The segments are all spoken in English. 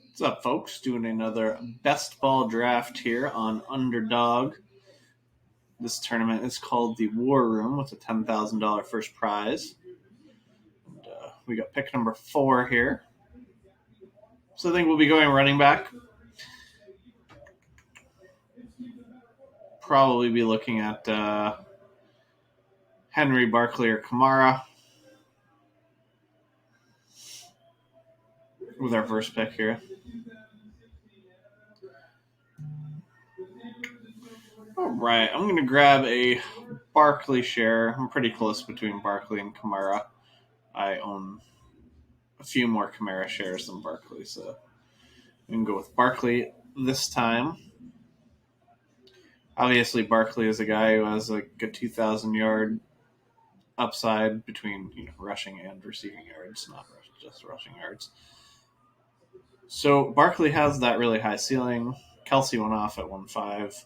What's up, folks? Doing another best ball draft here on Underdog. This tournament is called the War Room with a $10,000 first prize. We got pick number 4 here. So I think we'll be going running back. Probably be looking at Henry, Barkley, or Kamara with our first pick here. All right, I'm going to grab a Barkley share. I'm pretty close between Barkley and Kamara. I own a few more Kamara shares than Barkley, so we can go with Barkley this time. Obviously, Barkley is a guy who has like a 2,000-yard upside between rushing and receiving yards, not just rushing yards. So Barkley has that really high ceiling. Kelsey went off at 1.5.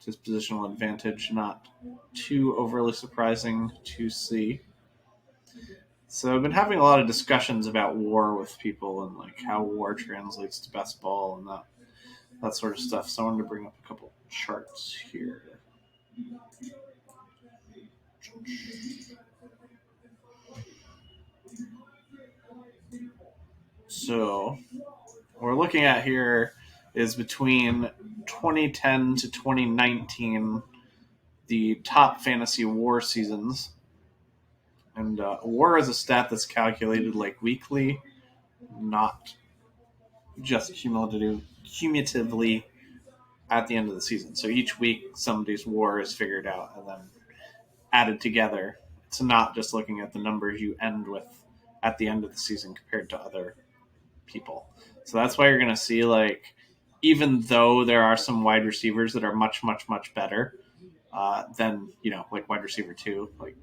His positional advantage not too overly surprising to see. So I've been having a lot of discussions about war with people and like how war translates to best ball and that sort of stuff. So I wanted to bring up a couple charts here. So what we're looking at here is between 2010 to 2019, the top fantasy war seasons. And war is a stat that's calculated like weekly, not just cumulatively at the end of the season. So each week somebody's war is figured out and then added together. It's not just looking at the numbers you end with at the end of the season compared to other people. So that's why you're going to see, like, even though there are some wide receivers that are much, much, much better than, like wide receiver 2, like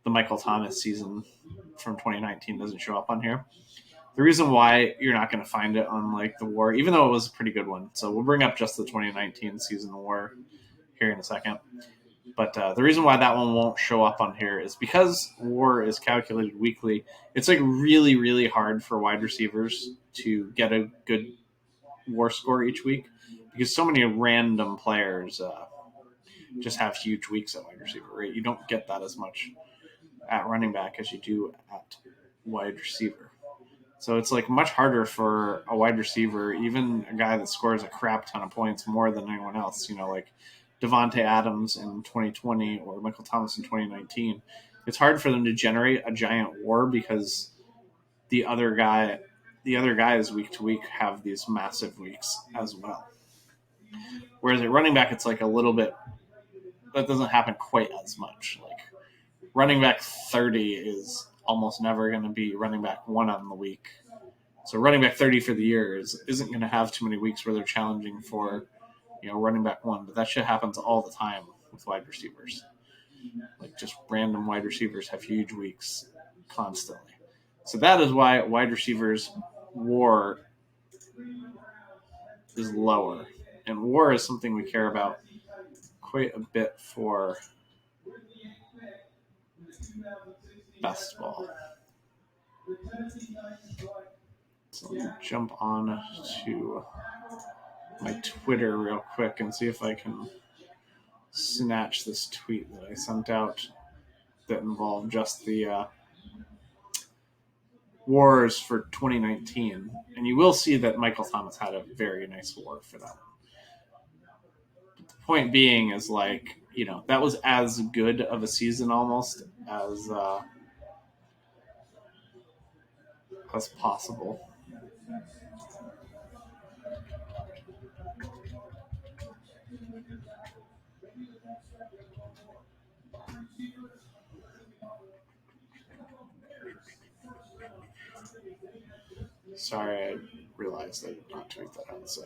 the Michael Thomas season from 2019 doesn't show up on here. The reason why you're not going to find it on like the war, even though it was a pretty good one. So we'll bring up just the 2019 season war here in a second. But the reason why that one won't show up on here is because war is calculated weekly. It's like really, really hard for wide receivers to get a good war score each week because so many random players just have huge weeks at wide receiver, right? You don't get that as much at running back as you do at wide receiver. So it's like much harder for a wide receiver, even a guy that scores a crap ton of points more than anyone else, like Devontae Adams in 2020 or Michael Thomas in 2019. It's hard for them to generate a giant war because the other guys week to week have these massive weeks as well. Whereas at running back, it's like a little bit, that doesn't happen quite as much. Like running back 30 is almost never going to be running back 1 on the week. So running back 30 for the year isn't going to have too many weeks where they're challenging for, running back 1. But that shit happens all the time with wide receivers. Like just random wide receivers have huge weeks constantly. So that is why wide receivers' war is lower. And war is something we care about quite a bit for best ball. So let me jump on to my Twitter real quick and see if I can snatch this tweet that I sent out that involved just the wars for 2019. And you will see that Michael Thomas had a very nice war for that. But the point being is like, that was as good of a season almost as possible. Sorry, I realized I did not tweet that out. So.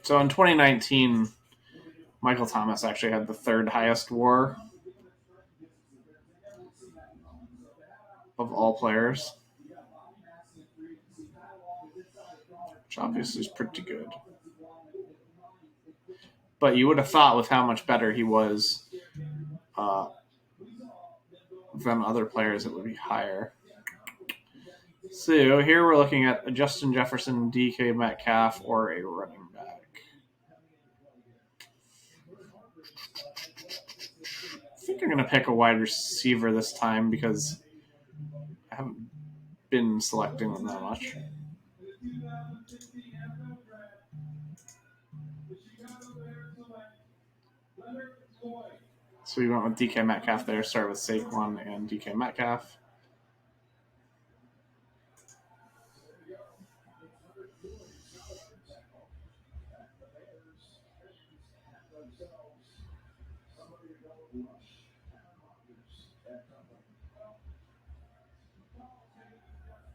So in 2019, Michael Thomas actually had the third highest WAR of all players, which obviously is pretty good. But you would have thought with how much better he was than other players, it would be higher. So here we're looking at a Justin Jefferson, DK Metcalf, or a running back. I think I'm going to pick a wide receiver this time because I haven't been selecting them that much. So we went with DK Metcalf there. Start with Saquon and DK Metcalf.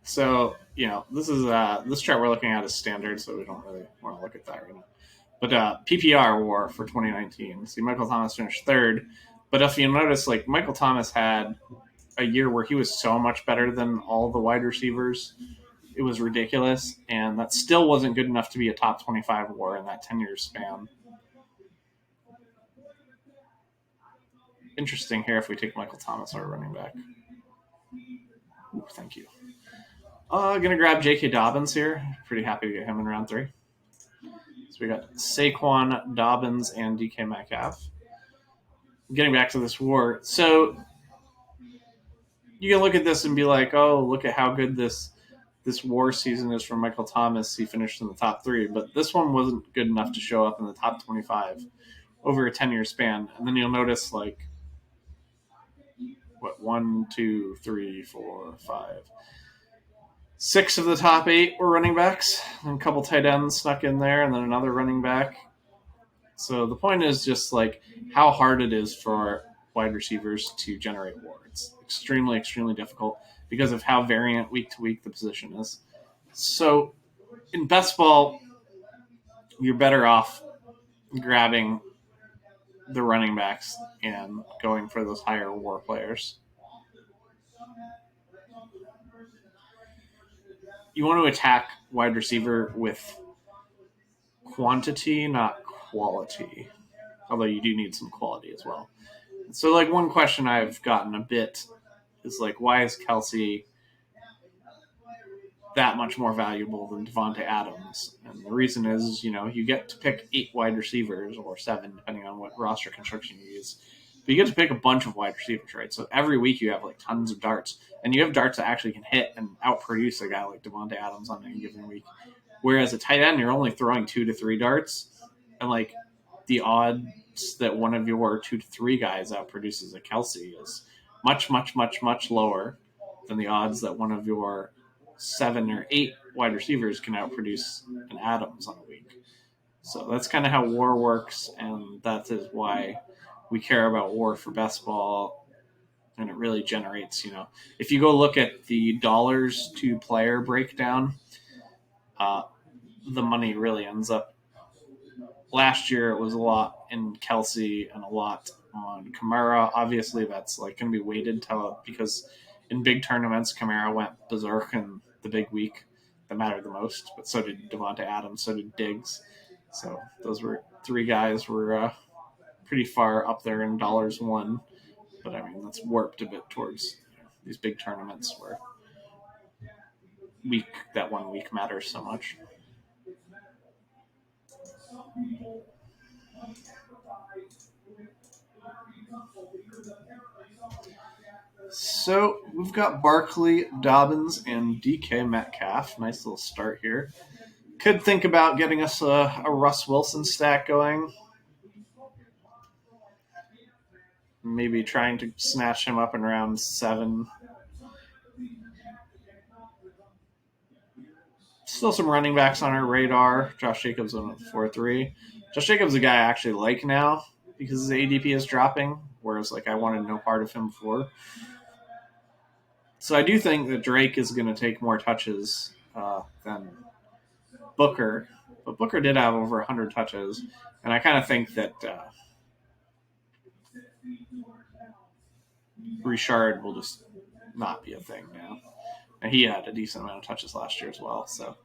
So, this chart we're looking at is standard, so we don't really want to look at that right now. But PPR WAR for 2019. See, Michael Thomas finished third. But if you notice, Michael Thomas had a year where he was so much better than all the wide receivers. It was ridiculous, and that still wasn't good enough to be a top 25 WAR in that 10-year span. Interesting here if we take Michael Thomas, our running back. Ooh, thank you. Gonna grab J.K. Dobbins here. Pretty happy to get him in round 3. So we got Saquon, Dobbins, and DK Metcalf. Getting back to this WAR. So you can look at this and be like, oh, look at how good this WAR season is for Michael Thomas. He finished in the top 3, but this one wasn't good enough to show up in the top 25 over a 10-year span. And then you'll notice 1, 2, 3, 4, 5, 6 of the top 8 were running backs, and a couple tight ends snuck in there, and then another running back. So the point is just how hard it is for wide receivers to generate WAR. It's extremely, extremely difficult because of how variant week to week the position is. So in best ball, you're better off grabbing the running backs and going for those higher WAR players. You want to attack wide receiver with quantity, not quality. Although you do need some quality as well. So, one question I've gotten a bit is, why is Kelsey that much more valuable than Devontae Adams? And the reason is, you get to pick 8 wide receivers, or 7, depending on what roster construction you use. But you get to pick a bunch of wide receivers, right? So every week you have tons of darts, and you have darts that actually can hit and outproduce a guy like Devontae Adams on any given week. Whereas a tight end, you're only throwing 2 to 3 darts, and the odds that one of your 2 to 3 guys outproduces a Kelsey is much, much, much, much lower than the odds that one of your 7 or 8 wide receivers can outproduce an Adams on a week. So that's kind of how WAR works, and that is why we care about WAR for best ball, and it really generates, if you go look at the dollars to player breakdown, the money really ends up. Last year it was a lot in Kelsey and a lot on Kamara. Obviously that's going to be weighted because in big tournaments Kamara went berserk in the big week that mattered the most, but so did Devontae Adams, so did Diggs. So those were 3 guys were pretty far up there in dollars won. But I mean, that's warped a bit towards these big tournaments where that 1 week matters so much. So we've got Barkley, Dobbins, and DK Metcalf. Nice little start here. Could think about getting us a Russ Wilson stack going. Maybe trying to snatch him up in round 7. Still some running backs on our radar. Josh Jacobs on 4-3. Josh Jacobs is a guy I actually like now because his ADP is dropping, whereas I wanted no part of him before. So I do think that Drake is going to take more touches than Booker. But But Booker did have over 100 touches, and I kind of think that Richard will just not be a thing now. And he had a decent amount of touches last year as well. So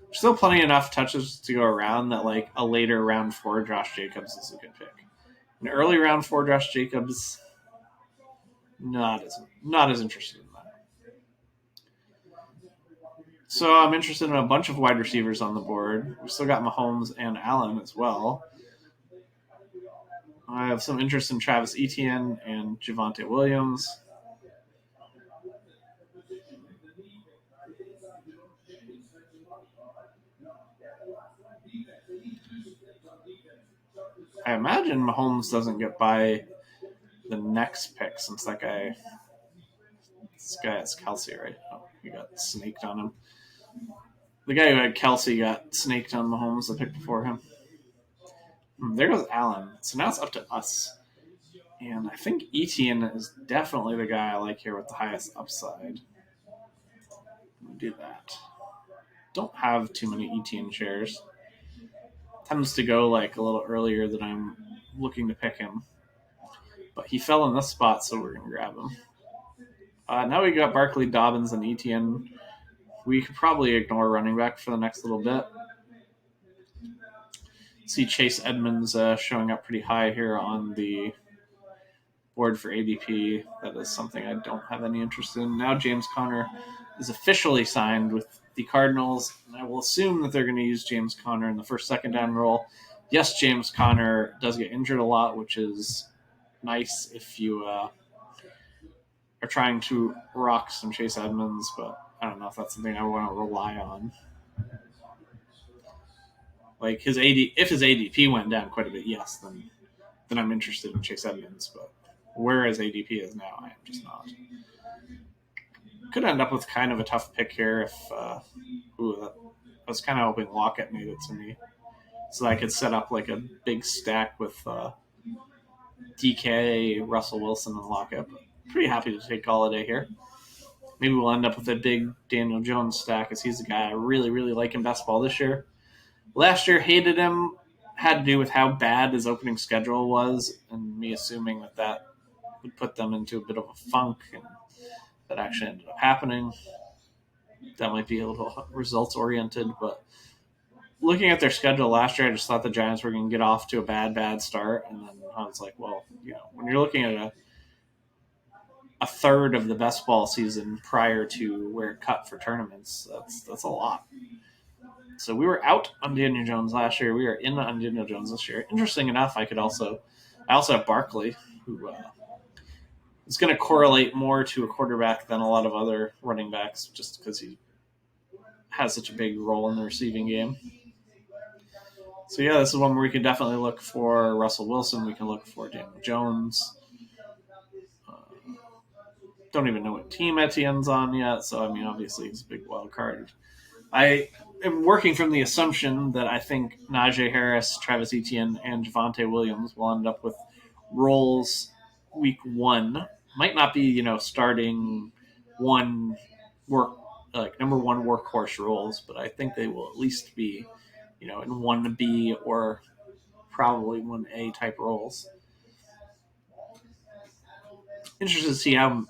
there's still plenty enough touches to go around that like a later round 4 Josh Jacobs is a good pick. An early round 4 Josh Jacobs, not as interested in that. So I'm interested in a bunch of wide receivers on the board. We still got Mahomes and Allen as well. I have some interest in Travis Etienne and Javonte Williams. I imagine Mahomes doesn't get by the next pick since this guy has Kelsey, right? Oh, he got snaked on him. The guy who had Kelsey got snaked on Mahomes the pick before him. There goes Allen. So now it's up to us. And I think Etienne is definitely the guy I like here with the highest upside. Let me do that. Don't have too many Etienne shares. Tends to go like a little earlier than I'm looking to pick him. But he fell in this spot, so we're going to grab him. Now we got Barkley, Dobbins, and Etienne. We could probably ignore running back for the next little bit. See Chase Edmonds showing up pretty high here on the board for ADP. That is something I don't have any interest in. Now James Conner is officially signed with the Cardinals, and I will assume that they're going to use James Conner in the first, second down role. Yes, James Conner does get injured a lot, which is nice if you are trying to rock some Chase Edmonds, but I don't know if that's something I want to rely on. Like if his ADP went down quite a bit, yes, then I'm interested in Chase Edmonds, but where his ADP is now, I am just not. Could end up with kind of a tough pick here if I was kind of hoping Lockett made it to me, so I could set up like a big stack with DK, Russell Wilson, and Lockett. But pretty happy to take Galladay here. Maybe we'll end up with a big Daniel Jones stack, as he's the guy I really, really like in best ball this year. Last year, hated him. Had to do with how bad his opening schedule was, and me assuming that would put them into a bit of a funk, and that actually ended up happening. That might be a little results-oriented, but looking at their schedule last year, I just thought the Giants were going to get off to a bad start, and then I was like, well, when you're looking at a third of the best ball season prior to where it cut for tournaments, that's a lot. So we were out on Daniel Jones last year. We are in on Daniel Jones this year. Interesting enough, I also have Barkley, who is going to correlate more to a quarterback than a lot of other running backs, just because he has such a big role in the receiving game. So yeah, this is one where we can definitely look for Russell Wilson. We can look for Daniel Jones. Don't even know what team Etienne's on yet, so I mean, obviously he's a big wild card. I am working from the assumption that I think Najee Harris, Travis Etienne, and Javonte Williams will end up with roles week 1. Might not be, starting number one workhorse roles, but I think they will at least be, in 1B or probably 1A type roles. Interested to see how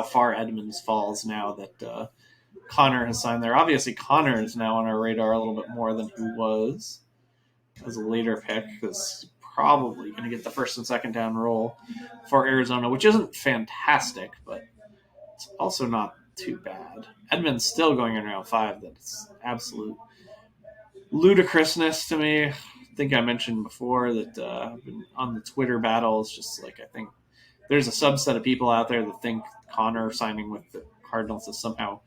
far Edmonds falls now that Connor has signed there. Obviously, Connor is now on our radar a little bit more than he was as a later pick, because he's probably going to get the first and second down role for Arizona, which isn't fantastic, but it's also not too bad. Edmonds still going in round 5. That's absolute ludicrousness to me. I think I mentioned before that on the Twitter battles, just like I think there's a subset of people out there that think Connor signing with the Cardinals is somehow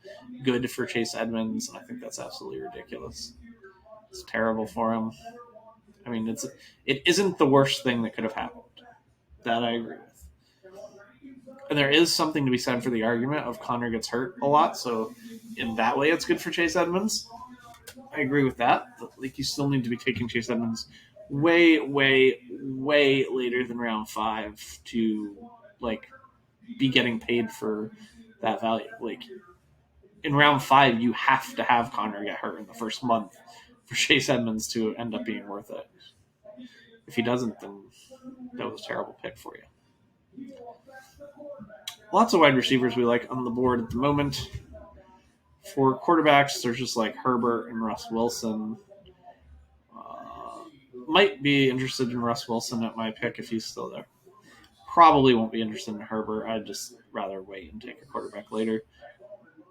good for Chase Edmonds, and I think that's absolutely ridiculous. It's terrible for him. I mean, it isn't the worst thing that could have happened. That I agree with. And there is something to be said for the argument of Connor gets hurt a lot, so in that way it's good for Chase Edmonds. I agree with that. But, you still need to be taking Chase Edmonds way, way, way later than round 5 to, be getting paid for that value. In round 5, you have to have Connor get hurt in the first month for Chase Edmonds to end up being worth it. If he doesn't, then that was a terrible pick for you. Lots of wide receivers we like on the board at the moment. For quarterbacks, there's just like Herbert and Russ Wilson. Might be interested in Russ Wilson at my pick if he's still there. Probably won't be interested in Herbert. I'd just rather wait and take a quarterback later.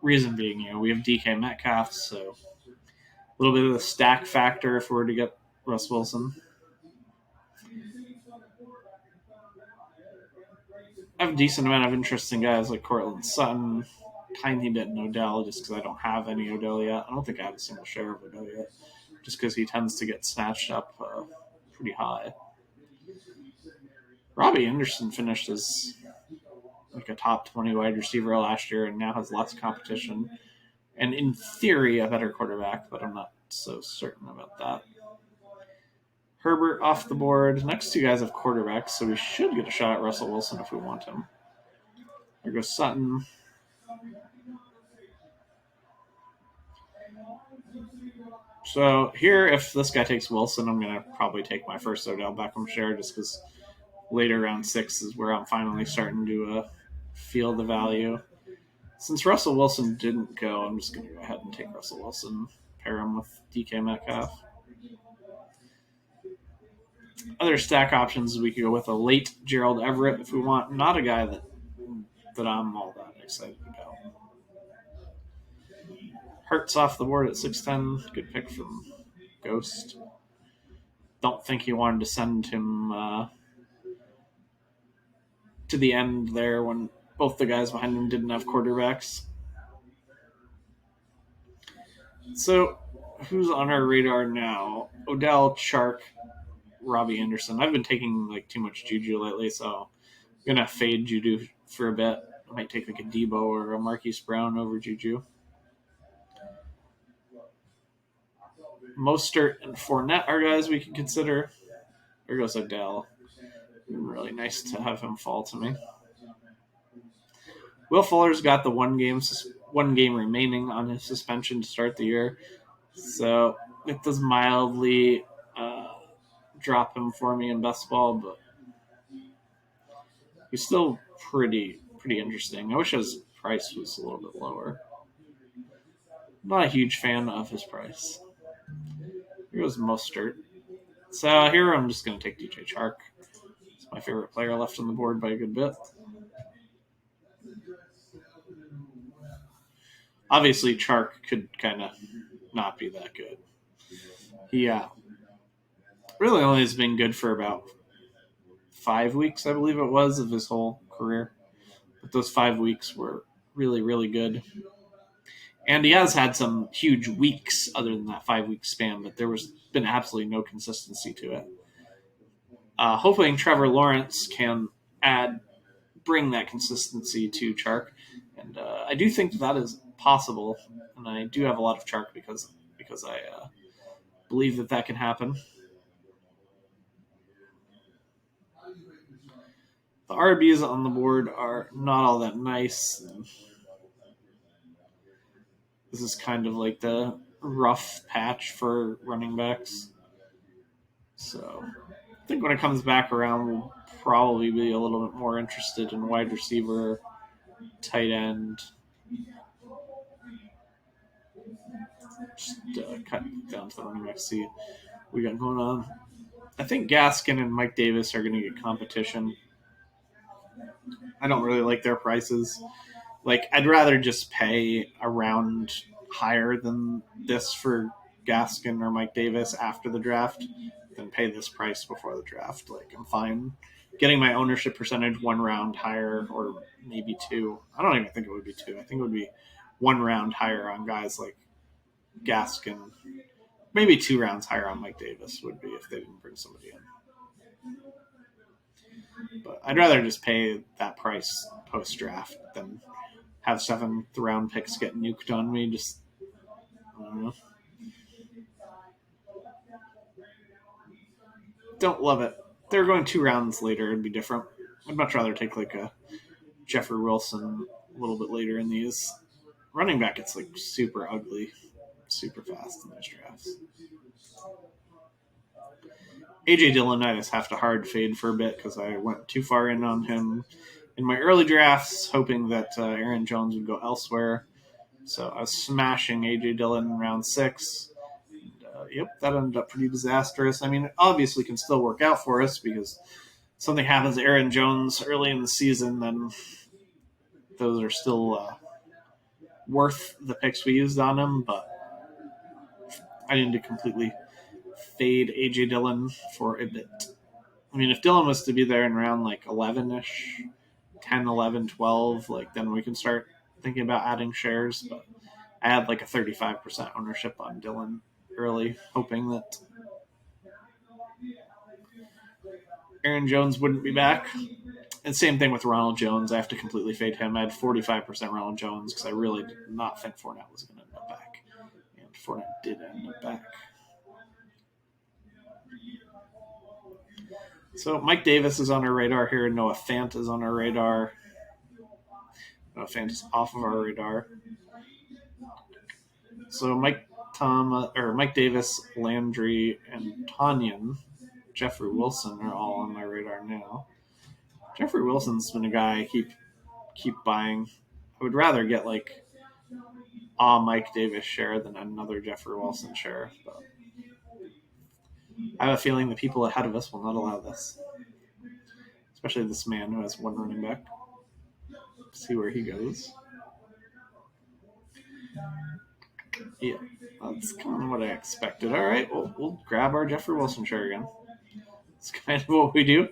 Reason being, we have DK Metcalf, so a little bit of the stack factor if we were to get Russ Wilson. I have a decent amount of interest in guys like Cortland Sutton, tiny bit in Odell, just because I don't have any Odell yet. I don't think I have a single share of Odell yet, just because he tends to get snatched up pretty high. Robbie Anderson finished as like a top 20 wide receiver last year and now has lots of competition. And in theory, a better quarterback, but I'm not so certain about that. Herbert off the board. Next two guys have quarterbacks, so we should get a shot at Russell Wilson if we want him. There goes Sutton. So here, if this guy takes Wilson, I'm going to probably take my first Odell Beckham share just because later round 6 is where I'm finally starting to feel the value. Since Russell Wilson didn't go, I'm just going to go ahead and take Russell Wilson, pair him with DK Metcalf. Other stack options, we could go with a late Gerald Everett if we want. Not a guy that I'm all that excited about. Hurts off the board at 6'10". Good pick from Ghost. Don't think he wanted to send him to the end there when both the guys behind him didn't have quarterbacks. So, who's on our radar now? Odell, Chark, Robbie Anderson. I've been taking like too much Juju lately, so I'm gonna fade Juju for a bit. I might take like a Debo or a Marquise Brown over Juju. Mostert and Fournette are guys we can consider. There goes Odell. Really nice to have him fall to me. Will Fuller's got the one game remaining on his suspension to start the year, so it does mildly drop him for me in best ball, but he's still pretty interesting. I wish his price was a little bit lower. I'm not a huge fan of his price. Here goes Mostert. So here I'm just going to take DJ Chark. He's my favorite player left on the board by a good bit. Obviously, Chark could kind of not be that good. He really only has been good for about 5 weeks, I believe it was, of his whole career. But those 5 weeks were really, really good. And he has had some huge weeks other than that 5-week span, but there was been absolutely no consistency to it. Hoping Trevor Lawrence can bring that consistency to Chark. And I do think that is possible. And I do have a lot of Chark because I believe that can happen. The RBs on the board are not all that nice. This is kind of like the rough patch for running backs. So I think when it comes back around, we'll probably be a little bit more interested in wide receiver, tight end. Just cut down to the running back, see what we got going on. I think Gaskin and Mike Davis are going to get competition. I don't really like their prices. Like, I'd rather just pay a round higher than this for Gaskin or Mike Davis after the draft than pay this price before the draft. Like, I'm fine getting my ownership percentage 1 round higher, or maybe 2. I don't even think it would be 2. I think it would be 1 round higher on guys like Gaskin. Maybe 2 rounds higher on Mike Davis would be if they didn't bring somebody in. But I'd rather just pay that price post-draft than have 7th round picks get nuked on me. Just, I don't know. Don't love it. If they were going 2 rounds later, it'd be different. I'd much rather take like a Jeffrey Wilson a little bit later in these. Running back, it's like super ugly. super fast in those drafts. AJ Dillon, I just have to hard fade for a bit because I went too far in on him in my early drafts, hoping that Aaron Jones would go elsewhere. So I was smashing AJ Dillon in round 6. Yep, that ended up pretty disastrous. I mean, it obviously can still work out for us because something happens to Aaron Jones early in the season, then those are still worth the picks we used on him. But I need to completely fade AJ Dillon for a bit. I mean, if Dillon was to be there in round like 11-ish, 10, 11, 12, like then we can start thinking about adding shares. But I had like a 35% ownership on Dillon early, hoping that Aaron Jones wouldn't be back. And same thing with Ronald Jones. I have to completely fade him. I had 45% Ronald Jones because I really did not think Fournette was going to end up back. And Fournette did end up back. So Mike Davis is on our radar here. Noah Fant is on our radar. Noah Fant is off of our radar. So Mike Davis, Landry, and Tanyan, Jeffrey Wilson are all on my radar now. Jeffrey Wilson's been a guy I keep buying. I would rather get like a Mike Davis share than another Jeffrey Wilson share. But I have a feeling the people ahead of us will not allow this. Especially this man who has one running back. See where he goes. Yeah, that's kind of what I expected. All right, we'll grab our Jeffrey Wilson share again. It's kind of what we do.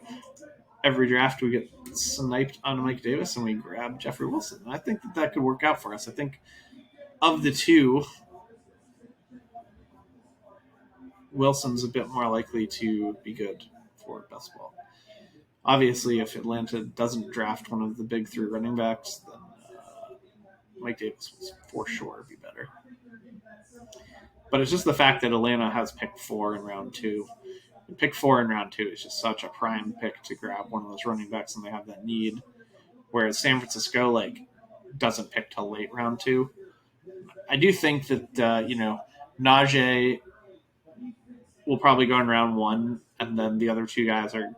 Every draft we get sniped on Mike Davis and we grab Jeffrey Wilson. And I think that could work out for us. I think of the two, Wilson's a bit more likely to be good for best ball. Obviously, if Atlanta doesn't draft one of the big 3 running backs, then Mike Davis will for sure be better. But it's just the fact that Atlanta has pick 4 in round 2. And pick 4 in round 2 is just such a prime pick to grab one of those running backs, and they have that need. Whereas San Francisco doesn't pick till late round 2. I do think that Najee will probably go in round 1, and then the other 2 guys are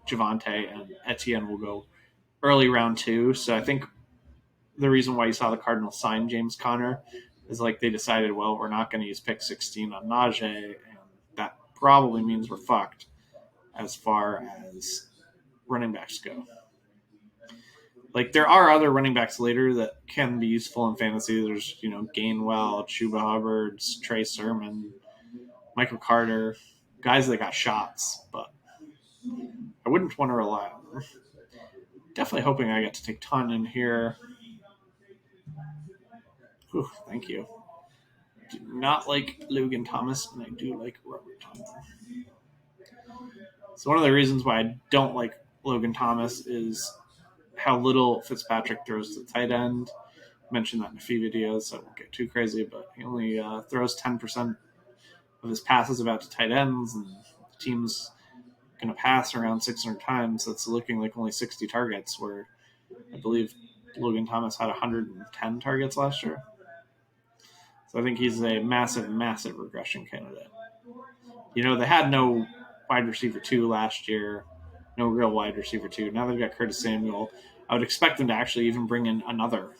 Javonte and Etienne will go early round 2. So I think the reason why you saw the Cardinals sign James Conner is they decided, well, we're not going to use pick 16 on Najee, and that probably means we're fucked as far as running backs go. There are other running backs later that can be useful in fantasy. There's, Gainwell, Chuba Hubbard, Trey Sermon, Michael Carter, guys that got shots, but I wouldn't want to rely on them. Definitely hoping I get to take Ton in here. Whew, thank you. I do not like Logan Thomas, and I do like Robert Thomas. So one of the reasons why I don't like Logan Thomas is how little Fitzpatrick throws to the tight end. I mentioned that in a few videos, so I won't get too crazy, but he only throws 10% of his passes about to tight ends, and the team's going to pass around 600 times. That's looking like only 60 targets, where I believe Logan Thomas had 110 targets last year. So I think he's a massive, massive regression candidate. They had no wide receiver 2 last year, no real wide receiver 2. Now they've got Curtis Samuel. I would expect them to actually even bring in another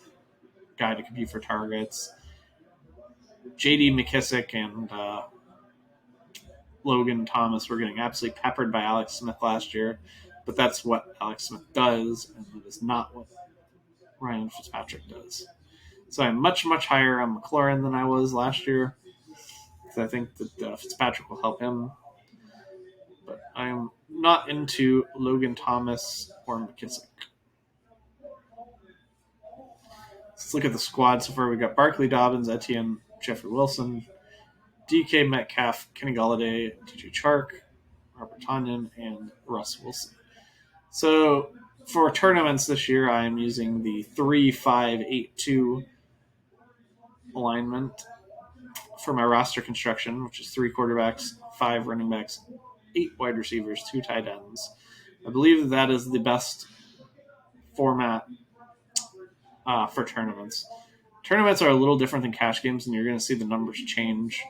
guy to compete for targets. J.D. McKissick and Logan Thomas were getting absolutely peppered by Alex Smith last year, but that's what Alex Smith does, and that is not what Ryan Fitzpatrick does. So I'm much, much higher on McLaurin than I was last year, because I think that Fitzpatrick will help him. But I'm not into Logan Thomas or McKissick. Let's look at the squad so far. We got Barkley, Dobbins, Etienne, Jeffrey Wilson, DK Metcalf, Kenny Golladay, DJ Chark, Robert Tonyan, and Russ Wilson. So for tournaments this year, I'm using the 3-5-8-2 alignment for my roster construction, which is 3 quarterbacks, 5 running backs, 8 wide receivers, 2 tight ends. I believe that is the best format for tournaments. tournaments are a little different than cash games, and you're going to see the numbers change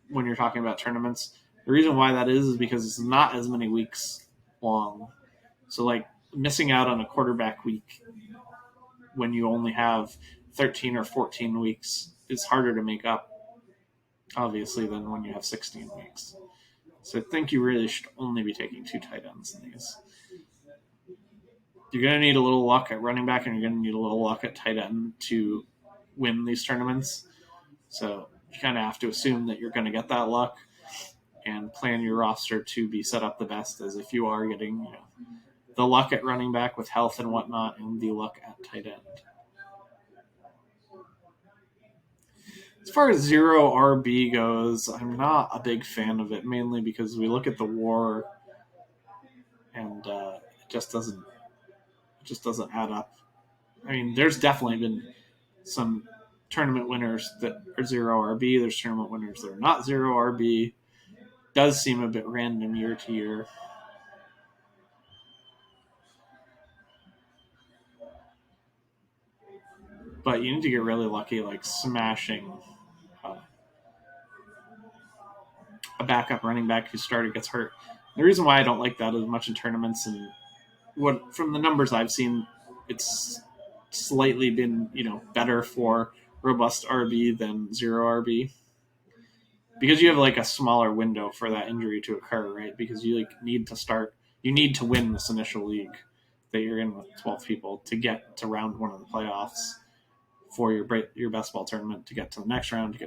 when you're talking about tournaments. The reason why that is because it's not as many weeks long. So, like, missing out on a quarterback week when you only have 13 or 14 weeks is harder to make up, obviously, than when you have 16 weeks. So I think you really should only be taking 2 tight ends in these. You're going to need a little luck at running back, and you're going to need a little luck at tight end to win these tournaments. So you kind of have to assume that you're going to get that luck and plan your roster to be set up the best as if you are getting the luck at running back with health and whatnot and the luck at tight end. As far as 0 RB goes, I'm not a big fan of it, mainly because we look at the WAR and it just doesn't add up. I mean, there's definitely been some tournament winners that are 0 RB. There's tournament winners that are not 0 RB. Does seem a bit random year to year. But you need to get really lucky, like smashing a backup running back who started gets hurt. The reason why I don't like that as much in tournaments, and what from the numbers I've seen, it's slightly been better for robust RB than 0 RB because you have like a smaller window for that injury to occur, right? Because you need to win this initial league that you're in with 12 people to get to round 1 of the playoffs for your best ball tournament, to get to the next round,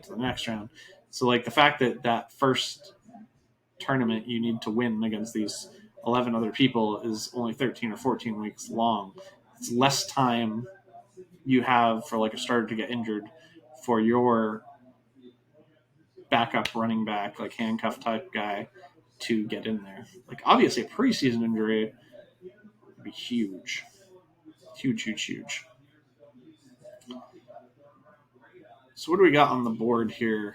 So like the fact that first tournament you need to win against these 11 other people is only 13 or 14 weeks long. It's less time you have for like a starter to get injured for your backup running back, like handcuff type guy, to get in there. Like obviously a preseason injury would be huge. Huge. So what do we got on the board here?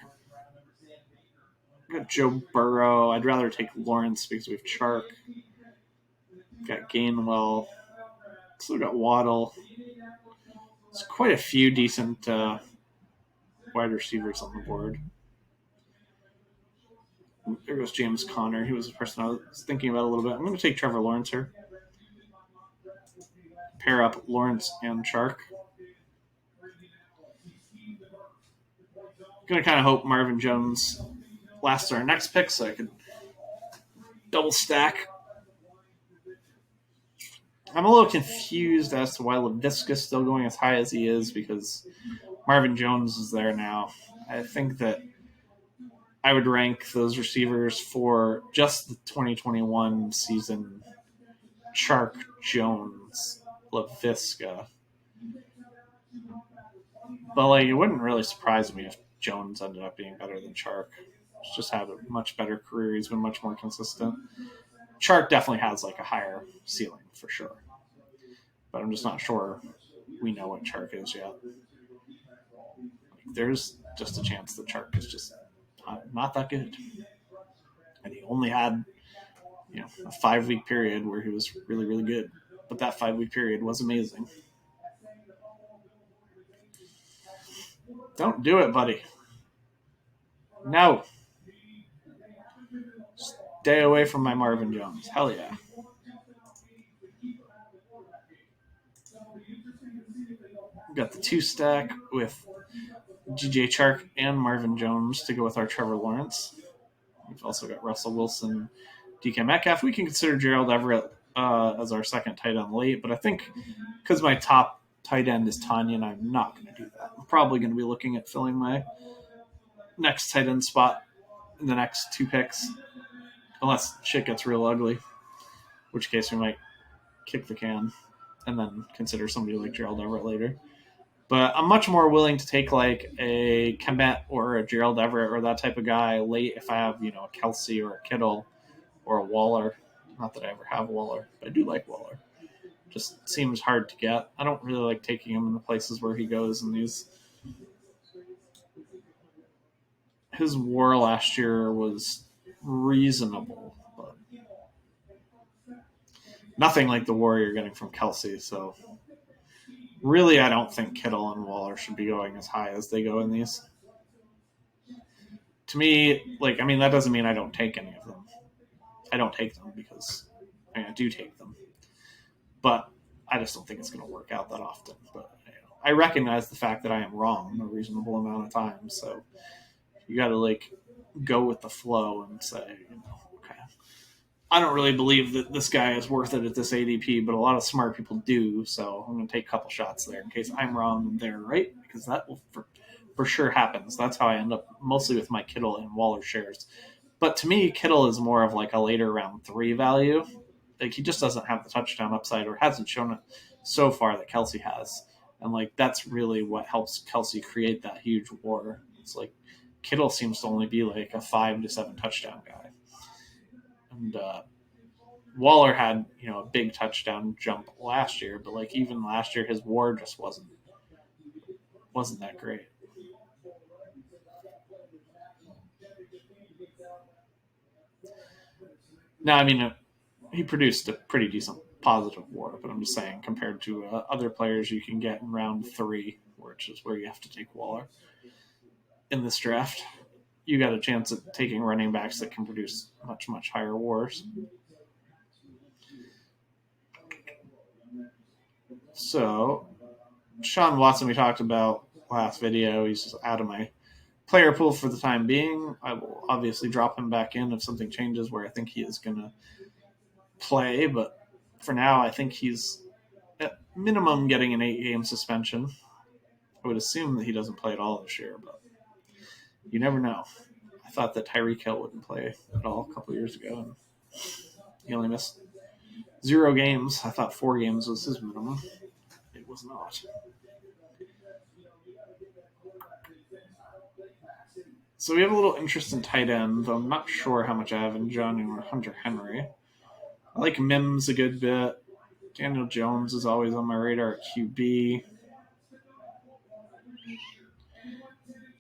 We got Joe Burrow. I'd rather take Lawrence because we have Chark. We've got Gainwell. Still got Waddle. There's quite a few decent wide receivers on the board. There goes James Conner. He was the person I was thinking about a little bit. I'm going to take Trevor Lawrence here. Pair up Lawrence and Chark. Going to kind of hope Marvin Jones lasts our next pick so I could double stack. I'm a little confused as to why LaVisca's still going as high as he is because Marvin Jones is there now. I think that I would rank those receivers for just the 2021 season: Chark, Jones, LaVisca. But like, it wouldn't really surprise me if Jones ended up being better than Chark. He's just had a much better career. He's been much more consistent. Chark definitely has like a higher ceiling for sure, but I'm just not sure we know what Chark is yet. There's just a chance that Chark is just not that good, and he only had a 5-week period where he was really, really good. But that 5-week period was amazing. Don't do it, buddy. No. Stay away from my Marvin Jones. Hell yeah. We've got the 2 stack with DJ Chark and Marvin Jones to go with our Trevor Lawrence. We've also got Russell Wilson, DK Metcalf. We can consider Gerald Everett as our second tight end late, but I think because my top tight end is Tanyan, I'm not going to do that. I'm probably going to be looking at filling my next tight end spot in the next 2 picks, unless shit gets real ugly, in which case we might kick the can and then consider somebody like Gerald Everett later. But I'm much more willing to take like a Kemet or a Gerald Everett or that type of guy late if I have, a Kelsey or a Kittle or a Waller. Not that I ever have Waller, but I do like Waller. Just seems hard to get. I don't really like taking him in the places where he goes in these. His WAR last year was reasonable, but nothing like the WAR you're getting from Kelsey. So Really, I don't think Kittle and Waller should be going as high as they go in these. To me, like, I mean, that doesn't mean I don't take any of them. I don't take them because I do take them, but I just don't think it's going to work out that often. But I recognize the fact that I am wrong a reasonable amount of times, so you got to like go with the flow and say, okay, I don't really believe that this guy is worth it at this ADP, but a lot of smart people do. So I'm going to take a couple shots there in case I'm wrong and they're right, because that will for sure happens. That's how I end up mostly with my Kittle and Waller shares. But to me, Kittle is more of like a later round 3 value. Like he just doesn't have the touchdown upside, or hasn't shown it so far that Kelsey has. And like that's really what helps Kelsey create that huge war. It's like Kittle seems to only be like a 5 to 7 touchdown guy, and Waller had a big touchdown jump last year, but like even last year, his war just wasn't that great. Now, I mean, he produced a pretty decent positive war, but I'm just saying compared to other players you can get in round 3, which is where you have to take Waller in this draft, you got a chance at taking running backs that can produce much higher wars. So Sean Watson, we talked about last video. He's just out of my player pool for the time being. I will obviously drop him back in if something changes where I think he is going to play, but for now, I think he's at minimum getting an 8-game suspension. I would assume that he doesn't play at all this year, but you never know. I thought that Tyreek Hill wouldn't play at all a couple years ago, and he only missed 0 games. I thought 4 games was his minimum. It was not. So we have a little interest in tight end, though I'm not sure how much I have in John or Hunter Henry. I like Mims a good bit. Daniel Jones is always on my radar at QB.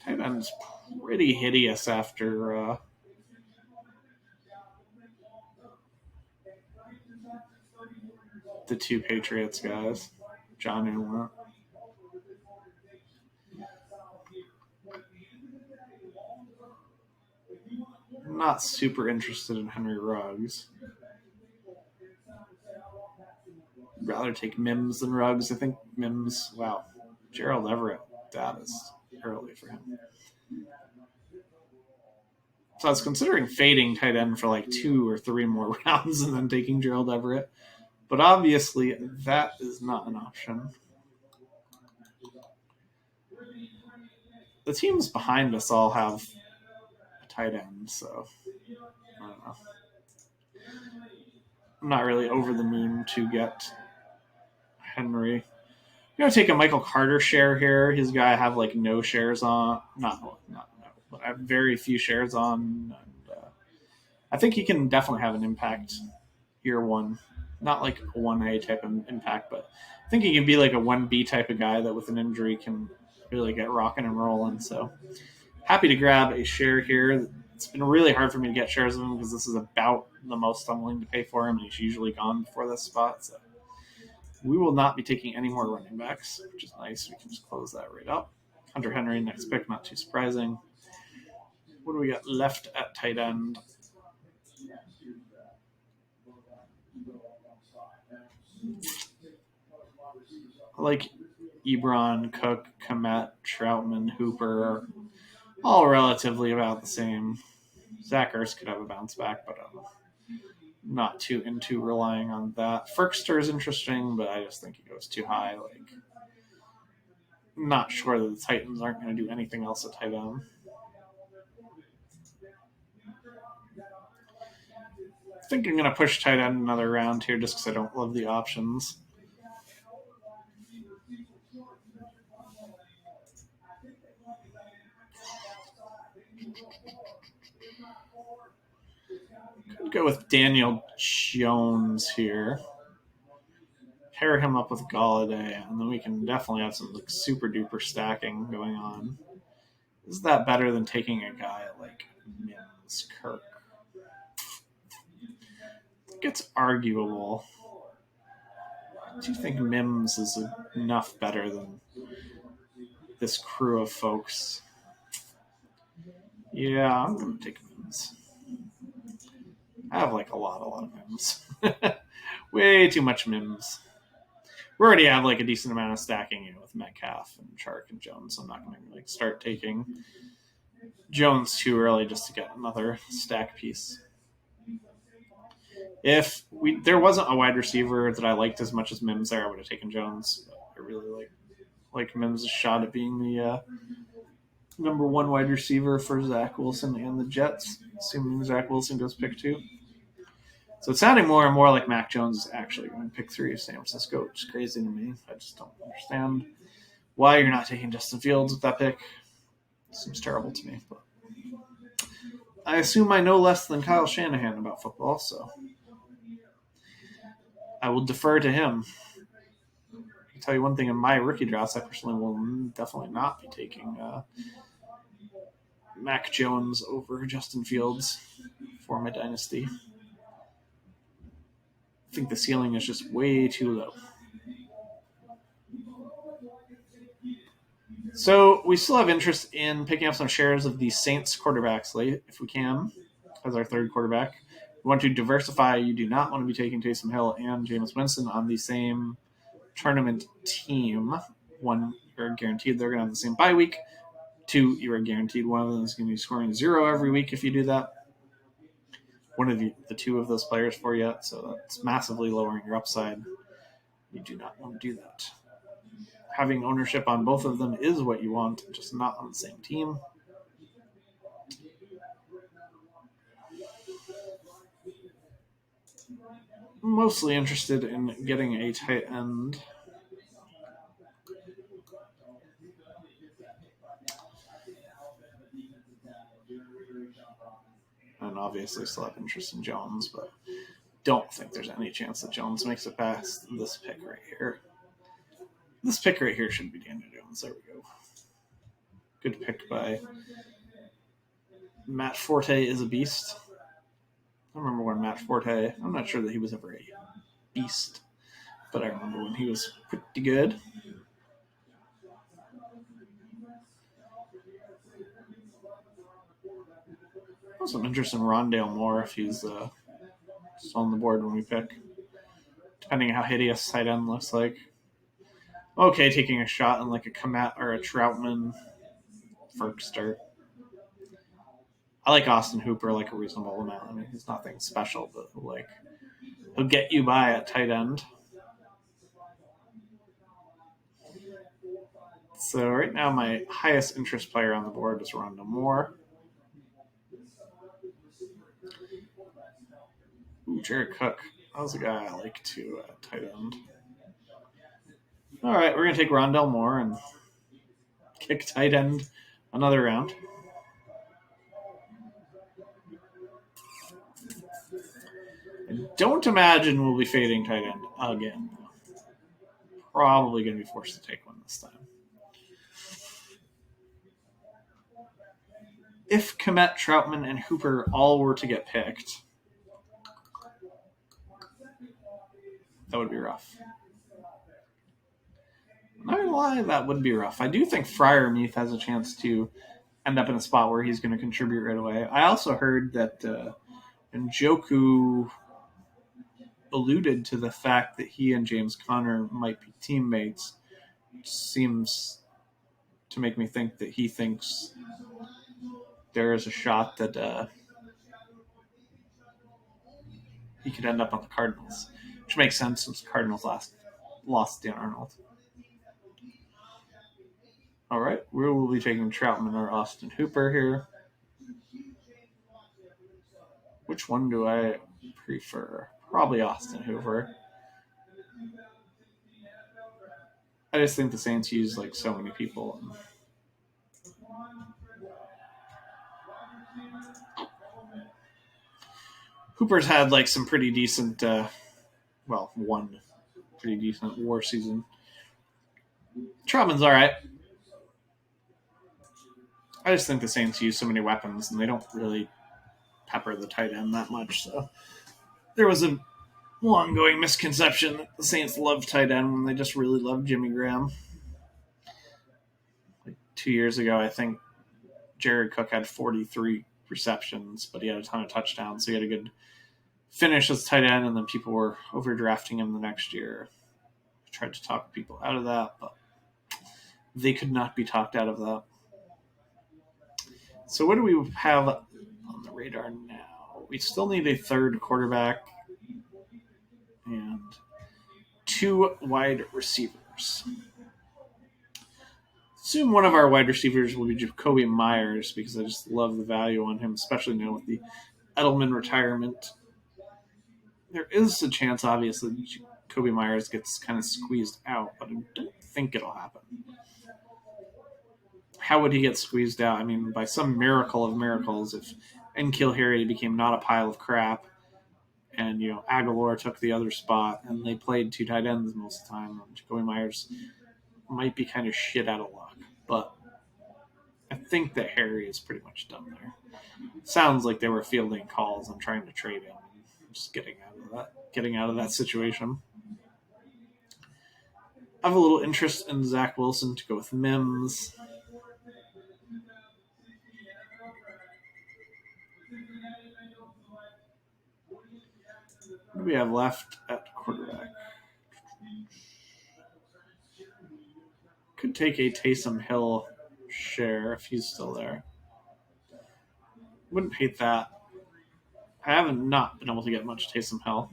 Tight end's pretty hideous after the 2 Patriots guys, John and Wentz. I'm not super interested in Henry Ruggs. I'd rather take Mims than Ruggs. I think Mims, wow. Gerald Everett, that is early for him. So I was considering fading tight end for like 2 or 3 more rounds and then taking Gerald Everett. But obviously, that is not an option. The teams behind us all have a tight end, so I don't know. I'm not really over the moon to get Henry. I'm gonna take a Michael Carter share here. He's a guy I have like no shares on, not no, but I have very few shares on. And, I think he can definitely have an impact year one, not like a 1A type of impact, but I think he can be like a 1B type of guy that with an injury can really get rocking and rolling. So happy to grab a share here. It's been really hard for me to get shares of him because this is about the most I'm willing to pay for him, and he's usually gone before this spot. So we will not be taking any more running backs, which is nice. We can just close that right up. Hunter Henry, next pick, not too surprising. What do we got left at tight end? I like Ebron, Cook, Komet, Troutman, Hooper, all relatively about the same. Zach Ertz could have a bounce back, but not too into relying on that. Ferkster is interesting, but I just think he goes too high. Like, I'm not sure that the Titans aren't going to do anything else at tight end. I think I'm going to push tight end another round here just because I don't love the options. Could go with Daniel Jones here. Pair him up with Galladay, and then we can definitely have some like super duper stacking going on. Is that better than taking a guy like Mims, Kirk? I think it's arguable. do you think Mims is enough better than this crew of folks? Yeah, I'm going to take Mims. I have like a lot of Mims. Way too much Mims. We already have like a decent amount of stacking with Metcalf and Chark and Jones. So I'm not going to like start taking Jones too early just to get another stack piece. If there wasn't a wide receiver that I liked as much as Mims there, I would have taken Jones. But I really like Mims' shot at being the number one wide receiver for Zach Wilson and the Jets, assuming Zach Wilson goes pick 2. So it's sounding more and more like Mac Jones is actually going to pick 3 of San Francisco, which is crazy to me. I just don't understand why you're not taking Justin Fields with that pick. It seems terrible to me. But I assume I know less than Kyle Shanahan about football, so I will defer to him. I can tell you one thing: in my rookie drafts, I personally will definitely not be taking Mac Jones over Justin Fields for my dynasty. I think the ceiling is just way too low. So we still have interest in picking up some shares of the Saints quarterbacks late, if we can, as our third quarterback. We want to diversify. You do not want to be taking Taysom Hill and Jameis Winston on the same tournament team. 1, you're guaranteed they're going to have the same bye week. 2, you are guaranteed one of them is going to be scoring 0 every week if you do that. One of the 2 of those players for you, so that's massively lowering your upside. You do not want to do that. Having ownership on both of them is what you want, just not on the same team. I'm mostly interested in getting a tight end. And obviously still have interest in Jones, but don't think there's any chance that Jones makes it past this pick right here. This pick right here should be Daniel Jones. There we go. Good pick by Matt Forte is a beast. I remember when Matt Forte, I'm not sure that he was ever a beast, but I remember when he was pretty good. Also, I'm interested in Rondale Moore if he's still on the board when we pick, depending on how hideous tight end looks like. Okay, taking a shot on like a Komet or a Troutman for start. I like Austin Hooper like a reasonable amount. I mean, he's nothing special, but he'll get you by at tight end. So right now, my highest interest player on the board is Rondale Moore. Ooh, Jared Cook. That was a guy I like to tight end. All right, we're going to take Rondale Moore and kick tight end another round. I don't imagine we'll be fading tight end again. Probably going to be forced to take one this time. If Komet, Troutman, and Hooper all were to get picked, that would be rough. I'm not going to lie, that would be rough. I do think Freiermuth has a chance to end up in a spot where he's going to contribute right away. I also heard that Njoku alluded to the fact that he and James Conner might be teammates, which seems to make me think that he thinks there is a shot that he could end up on the Cardinals, which makes sense since the Cardinals lost Dan Arnold. All right, we will be taking Troutman or Austin Hooper here. Which one do I prefer? Probably Austin Hooper. I just think the Saints use like so many people. Hooper's had like some pretty decent, one pretty decent war season. Troutman's all right. I just think the Saints use so many weapons and they don't really pepper the tight end that much. So there was a long-going misconception that the Saints love tight end when they just really love Jimmy Graham. Like 2 years ago, I think Jared Cook had 43 receptions, but he had a ton of touchdowns, so he had a good finish as tight end, and then people were overdrafting him the next year. I tried to talk people out of that, but they could not be talked out of that. So what do we have on the radar now? We still need a third quarterback and two wide receivers. Assume one of our wide receivers will be Jacoby Myers because I just love the value on him, especially now with the Edelman retirement. There is a chance, obviously, Jacoby Myers gets kind of squeezed out, but I don't think it'll happen. How would he get squeezed out? I mean, by some miracle of miracles, if N'Keal Harry became not a pile of crap, and Aguilar took the other spot, and they played two tight ends most of the time, Jacoby Myers might be kind of shit out of luck. But I think that Harry is pretty much done there. Sounds like they were fielding calls and trying to trade him, and just getting out of that situation. I have a little interest in Zach Wilson to go with Mims. What do we have left at quarterback? Could take a Taysom Hill share if he's still there. Wouldn't hate that. I haven't not been able to get much Taysom Hill.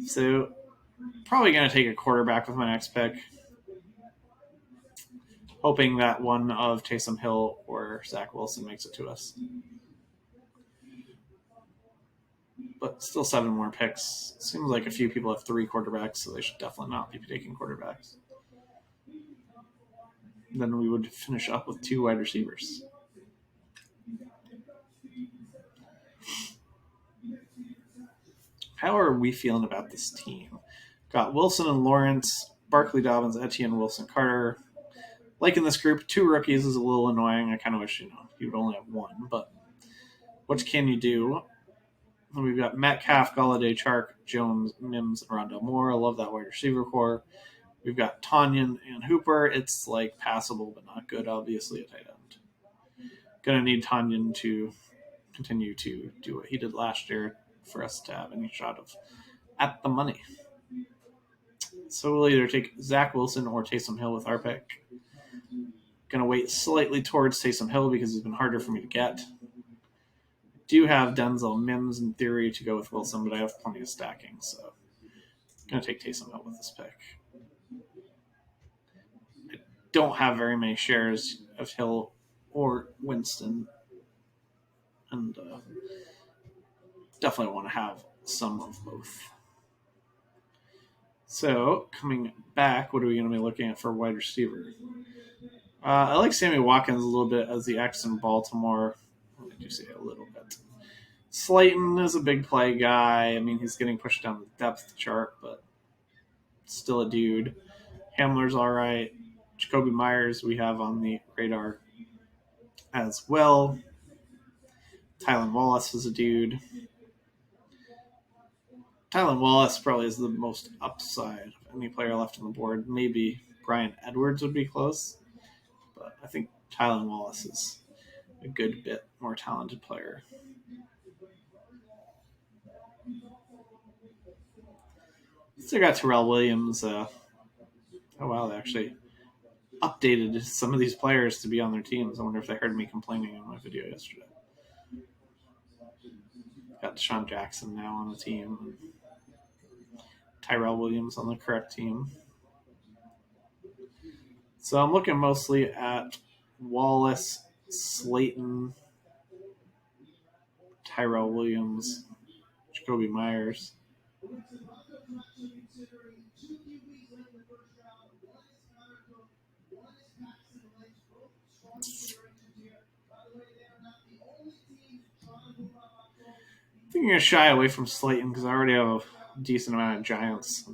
So probably going to take a quarterback with my next pick. Hoping that one of Taysom Hill or Zach Wilson makes it to us. But still 7 more picks. Seems like a few people have 3 quarterbacks, so they should definitely not be taking quarterbacks. Then we would finish up with 2 wide receivers. How are we feeling about this team? Got Wilson and Lawrence, Barkley, Dobbins, Etienne, Wilson, Carter. Liking this group, 2 rookies is a little annoying. I kind of wish you would only have 1, but what can you do? And we've got Metcalf, Galladay, Chark, Jones, Mims, and Rondell Moore. I love that wide receiver core. We've got Tanyan and Hooper. It's like passable, but not good, obviously, at tight end. Gonna need Tanyan to continue to do what he did last year for us to have any shot of at the money. So we'll either take Zach Wilson or Taysom Hill with our pick. Gonna wait slightly towards Taysom Hill because he's been harder for me to get. Do have Denzel Mims in theory to go with Wilson, but I have plenty of stacking, so I'm going to take Taysom Hill with this pick. I don't have very many shares of Hill or Winston, and definitely want to have some of both. So, coming back, what are we going to be looking at for wide receiver? I like Sammy Watkins a little bit as the X in Baltimore. I do say a little bit. Slayton is a big play guy. I mean, he's getting pushed down the depth chart, but still a dude. Hamler's all right. Jacoby Myers we have on the radar as well. Tylan Wallace is a dude. Tylan Wallace probably is the most upside of any player left on the board. Maybe Brian Edwards would be close, but I think Tylan Wallace is a good bit more talented player. Still got Terrell Williams. Oh wow, they actually updated some of these players to be on their teams. I wonder if they heard me complaining in my video yesterday. Got Deshaun Jackson now on the team. Tyrell Williams on the correct team. So I'm looking mostly at Wallace, Slayton, Tyrell Williams, Jacoby Myers. I think I'm going to shy away from Slayton because I already have a decent amount of Giants.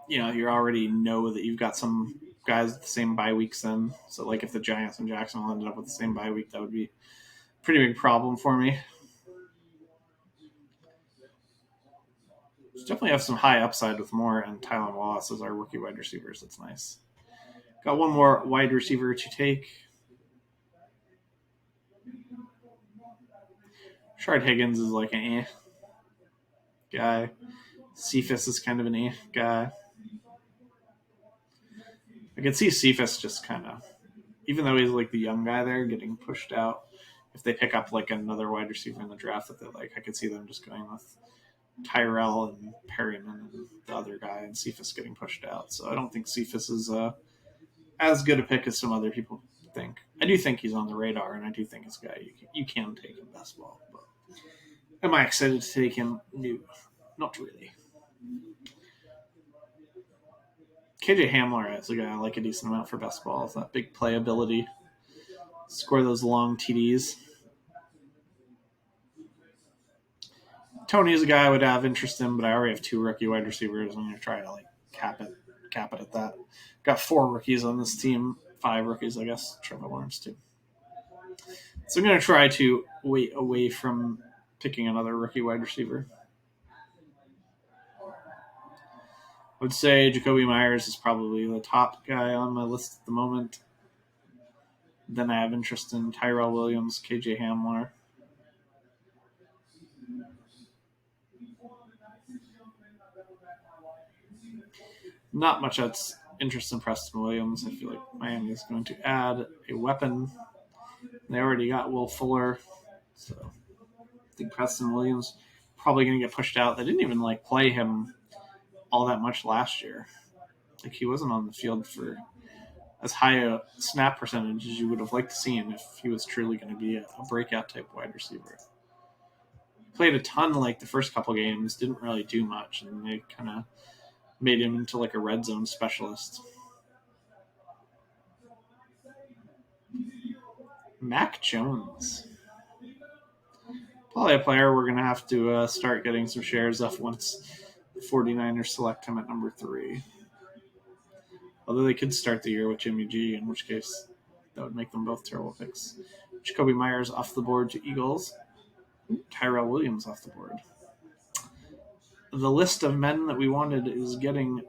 You already know that you've got some guys with the same bye weeks then. So like if the Giants and Jacksonville ended up with the same bye week, that would be a pretty big problem for me. Definitely have some high upside with Moore and Tylan Wallace as our rookie wide receivers. That's nice. Got one more wide receiver to take. Shard Higgins is like an guy. Cephas is kind of an guy. I can see Cephas just kind of, even though he's like the young guy there, getting pushed out. If they pick up like another wide receiver in the draft that they like, I could see them just going with Tyrell and Perryman and the other guy, and Cephas getting pushed out. So I don't think Cephas is as good a pick as some other people think. I do think he's on the radar, and I do think it's a guy you can take in best ball. But am I excited to take him? No, not really. KJ Hamler is a guy I like a decent amount for best ball. It's that big playability, score those long TDs. Tony is a guy I would have interest in, but I already have 2 rookie wide receivers. I'm going to try to like cap it at that. Got 4 rookies on this team, 5 rookies, I guess. Trevor Lawrence too. So I'm going to try to wait away from picking another rookie wide receiver. I would say Jacoby Myers is probably the top guy on my list at the moment. Then I have interest in Tyrell Williams, KJ Hamler. Not much that's interest in Preston Williams. I feel like Miami is going to add a weapon. They already got Will Fuller, so I think Preston Williams probably going to get pushed out. They didn't even like play him all that much last year. Like he wasn't on the field for as high a snap percentage as you would have liked to see him if he was truly going to be a breakout type wide receiver. Played a ton like the first couple games, didn't really do much, and they kind of made him into like a red zone specialist. Mac Jones. Probably a player we're going to have to start getting some shares of once the 49ers select him at number 3. Although they could start the year with Jimmy G, in which case that would make them both terrible picks. Jacoby Myers off the board to Eagles. Tyrell Williams off the board. The list of men that we wanted is getting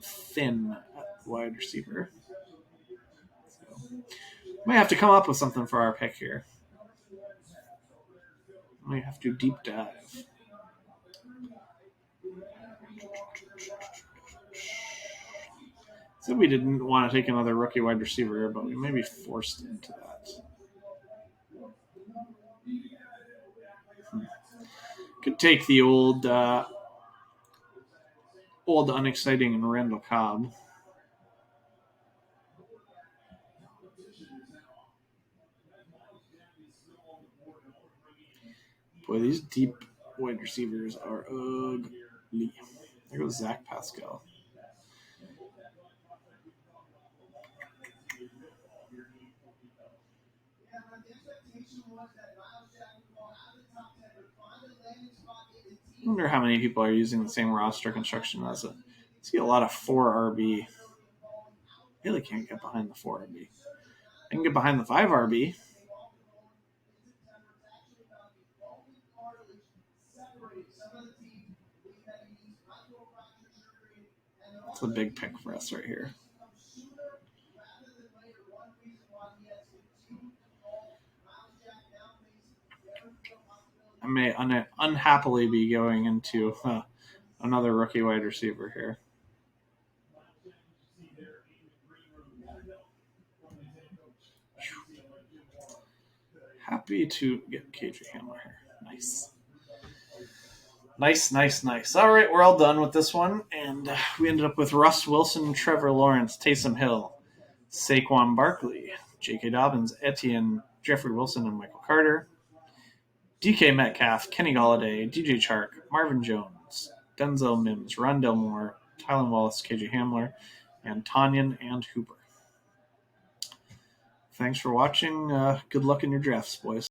thin at wide receiver. So, might have to come up with something for our pick here. Might have to deep dive. So we didn't want to take another rookie wide receiver, but we may be forced into that. Could take the old unexciting Randall Cobb. Boy, these deep wide receivers are ugly. There goes Zach Pascal. I wonder how many people are using the same roster construction as it. I see a lot of 4 RB. Really can't get behind the 4 RB. I can get behind the 5 RB. It's a big pick for us right here. I may unhappily be going into another rookie wide receiver here. Happy to get KJ Hamler here. Nice. Nice. All right, we're all done with this one. And we ended up with Russ Wilson, Trevor Lawrence, Taysom Hill, Saquon Barkley, J.K. Dobbins, Etienne, Jeffrey Wilson, and Michael Carter. DK Metcalf, Kenny Golladay, DJ Chark, Marvin Jones, Denzel Mims, Rondell Moore, Tylan Wallace, KJ Hamler, and Tanyan and Hooper. Thanks for watching. Good luck in your drafts, boys.